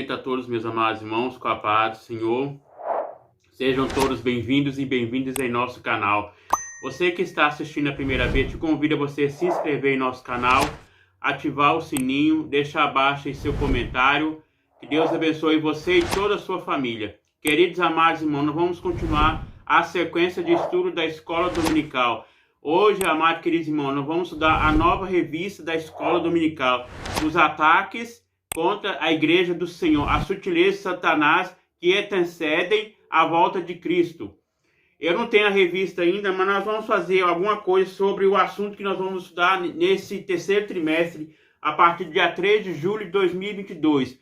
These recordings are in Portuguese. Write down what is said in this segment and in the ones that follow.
cumprimento a todos meus amados irmãos com a paz do Senhor. Sejam todos bem-vindos e bem-vindas em nosso canal. Você que está assistindo a primeira vez, te convido a você se inscrever em nosso canal, ativar o sininho, deixar abaixo aí seu comentário. Que Deus abençoe você e toda a sua família. Queridos amados irmãos, nós vamos continuar a sequência de estudo da Escola Dominical. Hoje, amados queridos irmãos, nós vamos estudar a nova revista da Escola Dominical, os ataques contra a Igreja do Senhor, a sutileza de Satanás que antecedem a volta de Cristo. Eu não tenho a revista ainda, mas nós vamos fazer alguma coisa sobre o assunto que nós vamos estudar nesse terceiro trimestre, a partir do dia 3 de julho de 2022.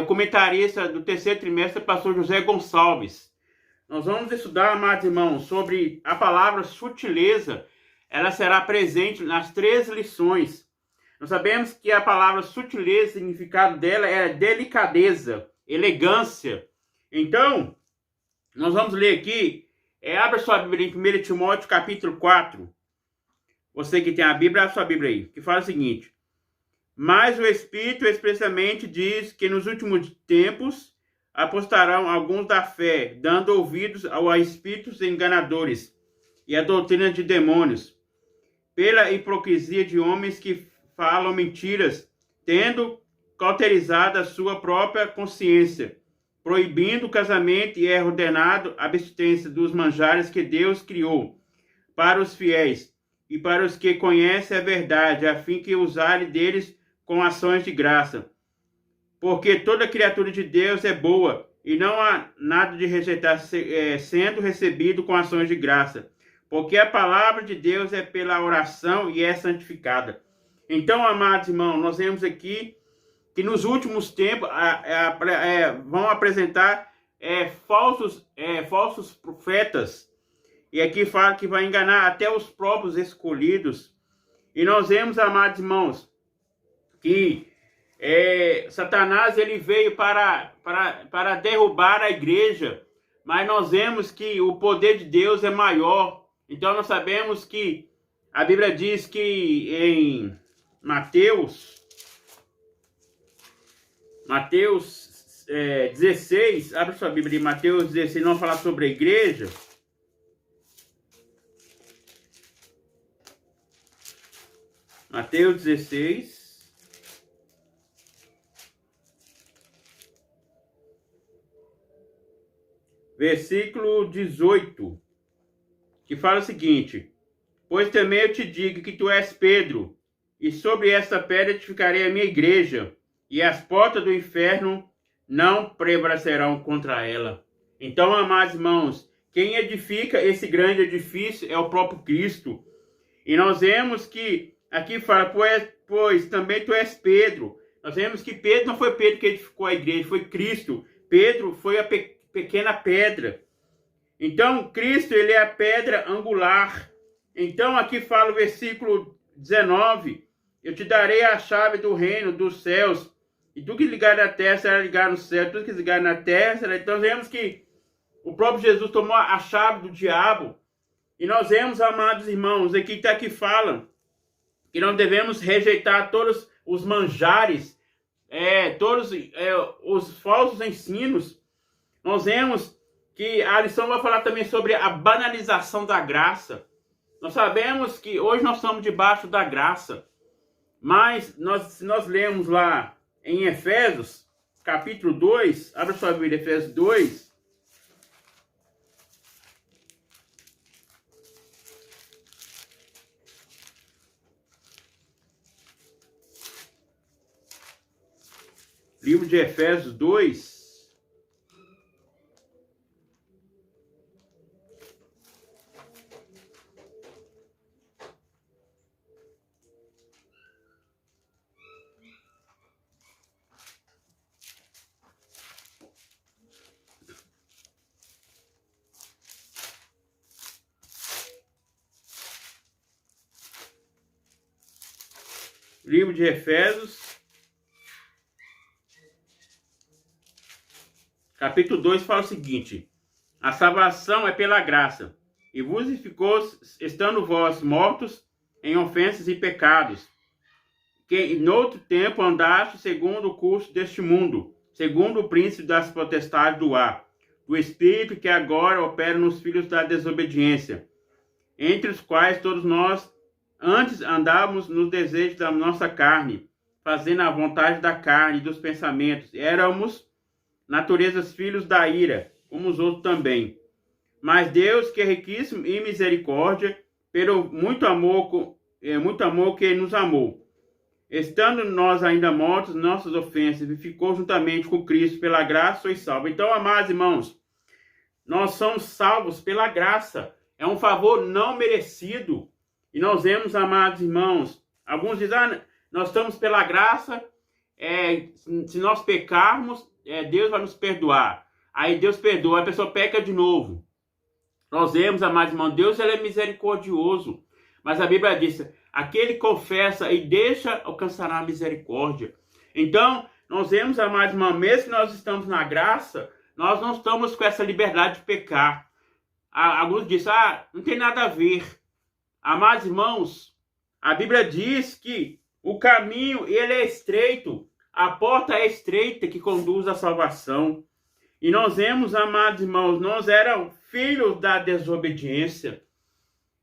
O comentarista do terceiro trimestre é o pastor José Gonçalves. Nós vamos estudar, amados irmãos, sobre a palavra sutileza. Ela será presente nas 3 lições. Nós sabemos que a palavra sutileza, o significado dela é delicadeza, elegância. Então, nós vamos ler aqui, abra sua Bíblia em 1 Timóteo capítulo 4. Você que tem a Bíblia, abra sua Bíblia aí, que fala o seguinte: mas o Espírito expressamente diz que nos últimos tempos apostarão alguns da fé, dando ouvidos a espíritos enganadores e a doutrina de demônios, pela hipocrisia de homens que falam mentiras, tendo cauterizado a sua própria consciência, proibindo o casamento e é ordenado a abstinência dos manjares que Deus criou para os fiéis e para os que conhecem a verdade, a fim que usarem deles com ações de graça. Porque toda criatura de Deus é boa, e não há nada de rejeitar sendo recebido com ações de graça. Porque a palavra de Deus é pela oração e é santificada. Então, amados irmãos, nós vemos aqui que nos últimos tempos vão apresentar falsos profetas. E aqui fala que vai enganar até os próprios escolhidos. E nós vemos, amados irmãos, que Satanás ele veio para derrubar a igreja, mas nós vemos que o poder de Deus é maior. Então nós sabemos que a Bíblia diz que em Mateus 16, abre sua Bíblia em Mateus 16, não falar sobre a igreja. Mateus 16. Versículo 18, que fala o seguinte: pois também eu te digo que tu és Pedro, e sobre esta pedra edificarei a minha igreja, e as portas do inferno não prevalecerão contra ela. Então, amados irmãos, quem edifica esse grande edifício é o próprio Cristo. E nós vemos que aqui fala, pois também tu és Pedro. Nós vemos que Pedro não foi Pedro que edificou a igreja, foi Cristo. Pedro foi a pequena pedra. Então, Cristo, ele é a pedra angular. Então, aqui fala o versículo 19, eu te darei a chave do reino dos céus, e tudo que ligar na terra será ligado no céu, tudo que ligar na terra será... Então, vemos que o próprio Jesus tomou a chave do diabo. E nós vemos, amados irmãos, aqui fala que não devemos rejeitar todos os manjares, todos os falsos ensinos. Nós vemos que a lição vai falar também sobre a banalização da graça. Nós sabemos que hoje nós estamos debaixo da graça, mas se nós lemos lá em Efésios, capítulo 2, abra sua Bíblia, Efésios 2, livro de Efésios 2, livro de Efésios, capítulo 2, fala o seguinte: a salvação é pela graça, e vos ficou, estando vós mortos em ofensas e pecados, que noutro tempo andaste segundo o curso deste mundo, segundo o príncipe das potestades do ar, do espírito que agora opera nos filhos da desobediência, entre os quais todos nós antes andávamos nos desejos da nossa carne, fazendo a vontade da carne e dos pensamentos. Éramos naturezas filhos da ira, como os outros também. Mas Deus, que é riquíssimo em misericórdia, pelo muito amor que nos amou, estando nós ainda mortos, nossas ofensas, e ficou juntamente com Cristo, pela graça sois salvos. Então, amados irmãos, nós somos salvos pela graça. É um favor não merecido. E nós vemos, amados irmãos, alguns dizem, nós estamos pela graça, se nós pecarmos, Deus vai nos perdoar. Aí Deus perdoa, a pessoa peca de novo. Nós vemos, amados irmãos, Deus ele é misericordioso. Mas a Bíblia diz, aquele que confessa e deixa alcançará a misericórdia. Então, nós vemos, amados irmãos, mesmo que nós estamos na graça, nós não estamos com essa liberdade de pecar. Alguns dizem, não tem nada a ver. Amados irmãos, a Bíblia diz que o caminho ele é estreito, a porta é estreita que conduz à salvação. E nós vemos, amados irmãos, nós éramos filhos da desobediência.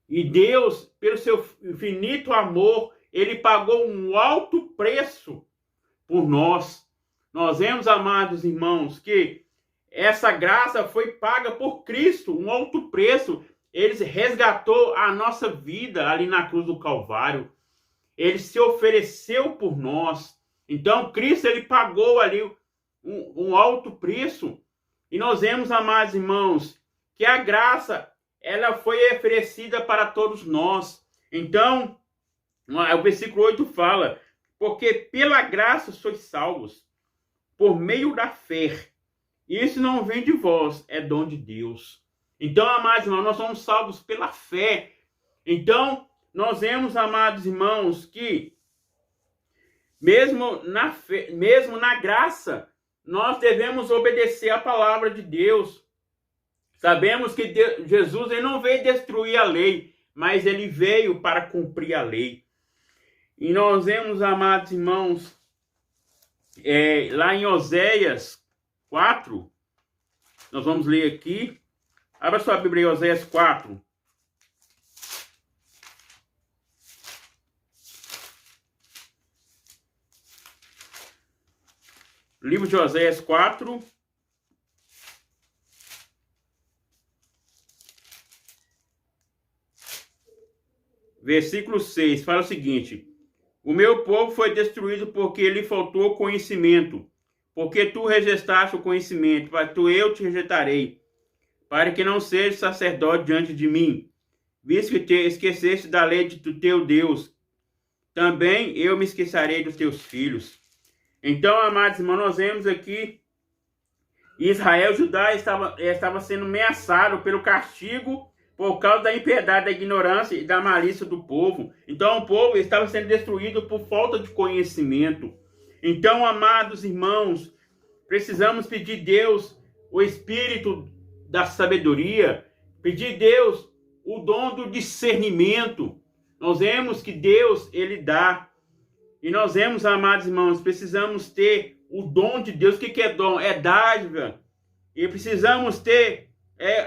E Deus, pelo seu infinito amor, ele pagou um alto preço por nós. Nós vemos, amados irmãos, que essa graça foi paga por Cristo, um alto preço. Ele resgatou a nossa vida ali na cruz do Calvário. Ele se ofereceu por nós. Então, Cristo, ele pagou ali um alto preço. E nós vemos, amados irmãos, que a graça, ela foi oferecida para todos nós. Então, o versículo 8 fala, porque pela graça sois salvos, por meio da fé. Isso não vem de vós, é dom de Deus. Então, amados irmãos, nós somos salvos pela fé. Então, nós vemos, amados irmãos, que mesmo na graça, nós devemos obedecer a palavra de Deus. Sabemos que Jesus ele não veio destruir a lei, mas ele veio para cumprir a lei. E nós vemos, amados irmãos, lá em Oséias 4, nós vamos ler aqui. Abra sua Bíblia em Oséias 4. Livro de Oséias 4. Versículo 6, fala o seguinte: o meu povo foi destruído porque lhe faltou conhecimento. Porque tu rejeitaste o conhecimento, eu te rejeitarei, para que não seja sacerdote diante de mim, visto que te esqueceste da lei do teu Deus. Também eu me esquecerei dos teus filhos. Então, amados irmãos, nós vemos aqui Israel, Judá estava sendo ameaçado pelo castigo por causa da impiedade, da ignorância e da malícia do povo. Então, o povo estava sendo destruído por falta de conhecimento. Então, amados irmãos, precisamos pedir a Deus o espírito da sabedoria, pedir a Deus o dom do discernimento. Nós vemos que Deus, ele dá. E nós vemos, amados irmãos, precisamos ter o dom de Deus. O que é dom? É dádiva. E precisamos ter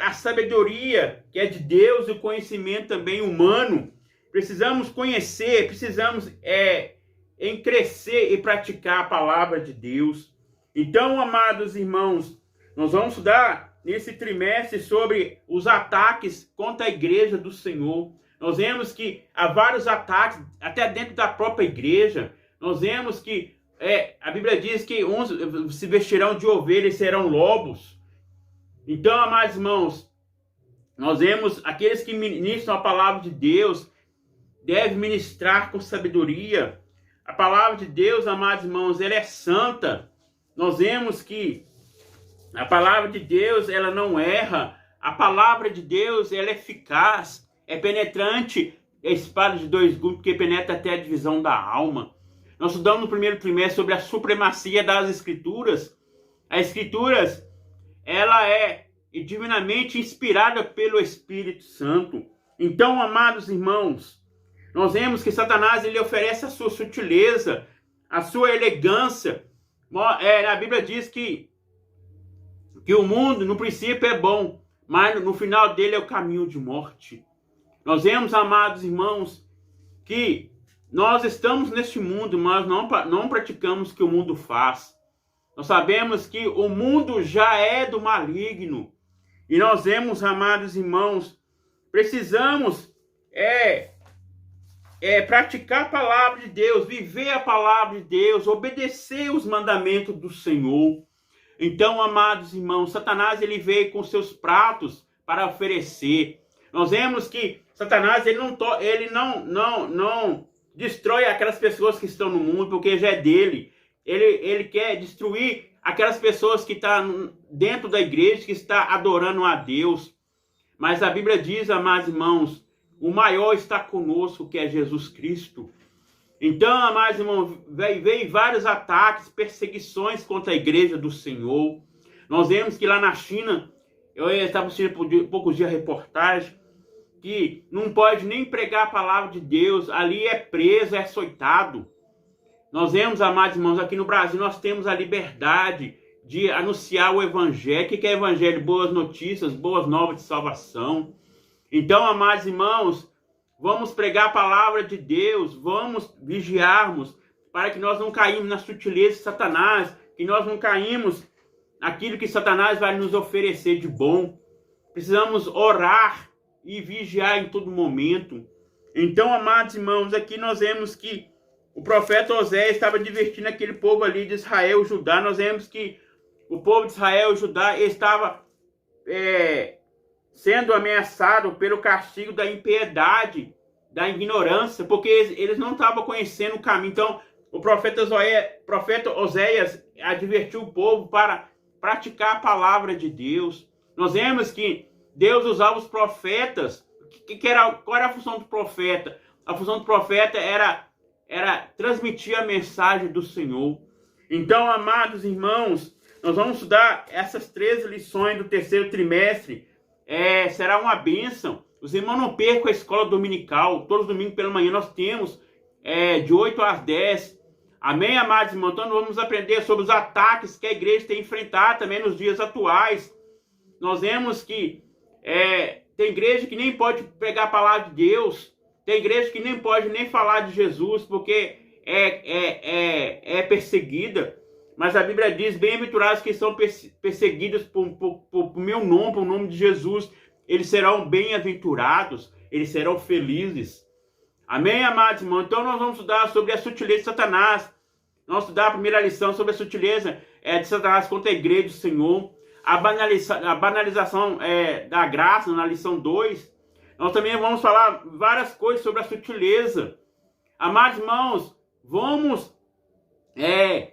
a sabedoria, que é de Deus, e o conhecimento também humano. Precisamos conhecer, precisamos em crescer e praticar a palavra de Deus. Então, amados irmãos, nós vamos estudar nesse trimestre sobre os ataques contra a igreja do Senhor. Nós vemos que há vários ataques, até dentro da própria igreja. Nós vemos que a Bíblia diz que uns se vestirão de ovelhas e serão lobos. Então, amados irmãos, nós vemos aqueles que ministram a palavra de Deus devem ministrar com sabedoria. A palavra de Deus, amados irmãos, ela é santa. Nós vemos que a palavra de Deus, ela não erra. A palavra de Deus, ela é eficaz. É penetrante, é espada de dois gumes, que penetra até a divisão da alma. Nós estudamos no primeiro trimestre sobre a supremacia das Escrituras. As Escrituras, ela é divinamente inspirada pelo Espírito Santo. Então, amados irmãos, nós vemos que Satanás ele oferece a sua sutileza, a sua elegância, A Bíblia diz que o mundo, no princípio, é bom, mas no final dele é o caminho de morte. Nós vemos, amados irmãos, que nós estamos neste mundo, mas não praticamos o que o mundo faz. Nós sabemos que o mundo já é do maligno. E nós vemos, amados irmãos, precisamos praticar a palavra de Deus, viver a palavra de Deus, obedecer os mandamentos do Senhor. Então, amados irmãos, Satanás ele veio com seus pratos para oferecer. Nós vemos que Satanás ele não destrói aquelas pessoas que estão no mundo, porque já é dele. Ele quer destruir aquelas pessoas que estão dentro da igreja, que estão adorando a Deus. Mas a Bíblia diz, amados irmãos, o maior está conosco, que é Jesus Cristo. Então, amados irmãos, veio vários ataques, perseguições contra a igreja do Senhor. Nós vemos que lá na China, eu estava assistindo poucos dias a reportagem, que não pode nem pregar a palavra de Deus, ali é preso, é açoitado. Nós vemos, amados irmãos, aqui no Brasil nós temos a liberdade de anunciar o evangelho. O que é evangelho? Boas notícias, boas novas de salvação. Então, amados irmãos, vamos pregar a palavra de Deus, vamos vigiarmos para que nós não caímos na sutileza de Satanás, que nós não caímos naquilo que Satanás vai nos oferecer de bom. Precisamos orar e vigiar em todo momento. Então, amados irmãos, aqui nós vemos que o profeta Oséias estava advertindo aquele povo ali de Israel, Judá. Nós vemos que o povo de Israel, Judá, estava sendo ameaçado pelo castigo da impiedade, da ignorância, porque eles não estavam conhecendo o caminho. Então, o profeta Oséias advertiu o povo para praticar a palavra de Deus. Nós vemos que Deus usava os profetas. Qual era a função do profeta? A função do profeta era transmitir a mensagem do Senhor. Então, amados irmãos, nós vamos estudar essas 13 lições do terceiro trimestre. Será uma bênção. Os irmãos não percam a escola dominical. Todos os domingos pela manhã nós temos de 8 às 10. Amém, amados irmãos? Então nós vamos aprender sobre os ataques que a igreja tem enfrentado também nos dias atuais. Nós vemos que tem igreja que nem pode pregar a palavra de Deus. Tem igreja que nem pode nem falar de Jesus porque é perseguida. Mas a Bíblia diz, bem-aventurados que são perseguidos por meu nome, por nome de Jesus. Eles serão bem-aventurados, eles serão felizes. Amém, amados irmãos? Então nós vamos estudar sobre a sutileza de Satanás. Vamos estudar a primeira lição sobre a sutileza de Satanás contra a igreja do Senhor. A banalização da graça, na lição 2. Nós também vamos falar várias coisas sobre a sutileza. Amados irmãos, vamos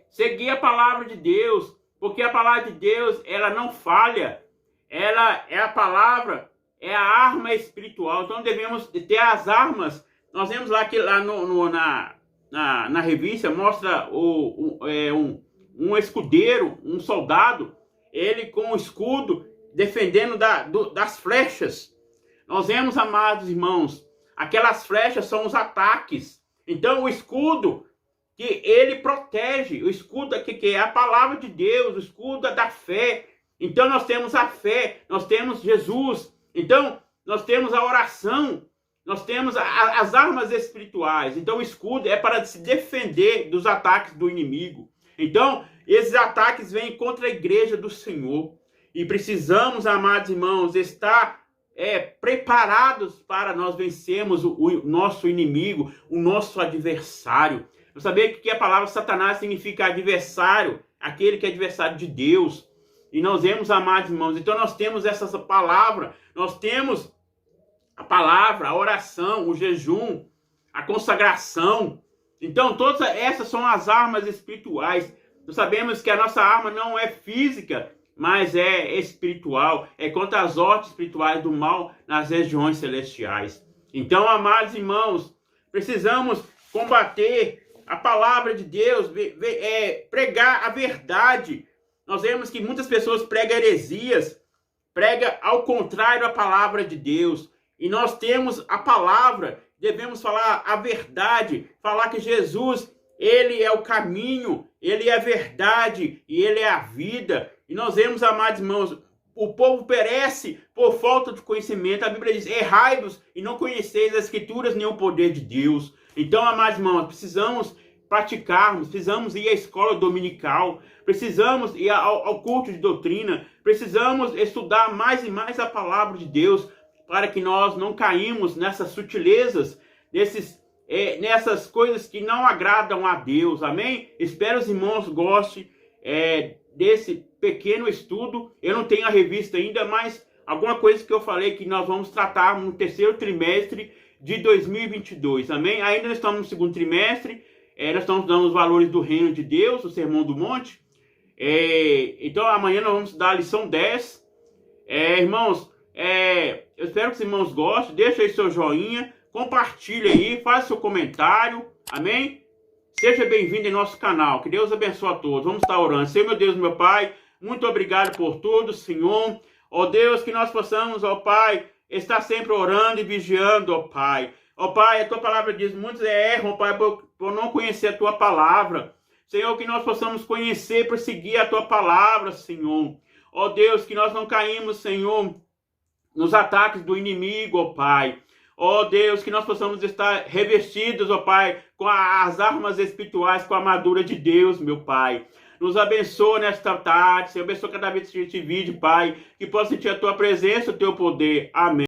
seguir a palavra de Deus, porque a palavra de Deus, ela não falha. Ela é a palavra, é a arma espiritual. Então devemos ter as armas. Nós vemos lá que na revista mostra um escudeiro, um soldado, ele com o escudo defendendo das flechas. Nós vemos, amados irmãos, aquelas flechas são os ataques. Então o escudo que ele protege, o escudo que é a palavra de Deus, o escudo da fé. Então nós temos a fé, nós temos Jesus. Então nós temos a oração, nós temos as armas espirituais. Então o escudo é para se defender dos ataques do inimigo. Então esses ataques vêm contra a igreja do Senhor. E precisamos, amados irmãos, estar preparados para nós vencermos o nosso inimigo, o nosso adversário. Eu sabia que a palavra Satanás significa adversário, aquele que é adversário de Deus. E nós vemos, amados irmãos, então nós temos essa palavra, nós temos a palavra, a oração, o jejum, a consagração. Então todas essas são as armas espirituais. Nós sabemos que a nossa arma não é física, mas é espiritual, é contra as hostes espirituais do mal nas regiões celestiais. Então, amados irmãos, precisamos combater a palavra de Deus, pregar a verdade. Nós vemos que muitas pessoas pregam heresias, pregam ao contrário a palavra de Deus. E nós temos a palavra, devemos falar a verdade, falar que Jesus, Ele é o caminho, Ele é a verdade e Ele é a vida. E nós vemos, amados irmãos, o povo perece por falta de conhecimento. A Bíblia diz, errai-vos e não conheceis as Escrituras nem o poder de Deus. Então, amados irmãos, precisamos praticarmos, precisamos ir à escola dominical, precisamos ir ao culto de doutrina, precisamos estudar mais e mais a palavra de Deus, para que nós não caímos nessas sutilezas, nessas coisas que não agradam a Deus, amém? Espero os irmãos gostem desse pequeno estudo. Eu não tenho a revista ainda, mas alguma coisa que eu falei que nós vamos tratar no terceiro trimestre de 2022, amém? Ainda não estamos no segundo trimestre, nós estamos dando os valores do reino de Deus, o Sermão do Monte. Então amanhã nós vamos dar a lição 10. Irmãos, eu espero que os irmãos gostem. Deixa aí seu joinha, compartilha aí, faz seu comentário, amém? Seja bem-vindo em nosso canal, que Deus abençoe a todos. Vamos estar orando. Senhor, meu Deus, meu Pai, muito obrigado por tudo, Senhor. Ó Deus, que nós possamos, ó Pai, estar sempre orando e vigiando, ó Pai. Ó Pai, a Tua palavra diz, muitos erram, ó Pai, por não conhecer a Tua palavra. Senhor, que nós possamos conhecer, prosseguir a Tua palavra, Senhor. Ó Deus, que nós não caímos, Senhor, nos ataques do inimigo, ó Pai. Ó Deus, que nós possamos estar revestidos, ó Pai, com as armas espirituais, com a armadura de Deus, meu Pai. Nos abençoa nesta tarde, Senhor, abençoa cada vez que a gente vídeo, Pai, que possa sentir a Tua presença, o Teu poder. Amém.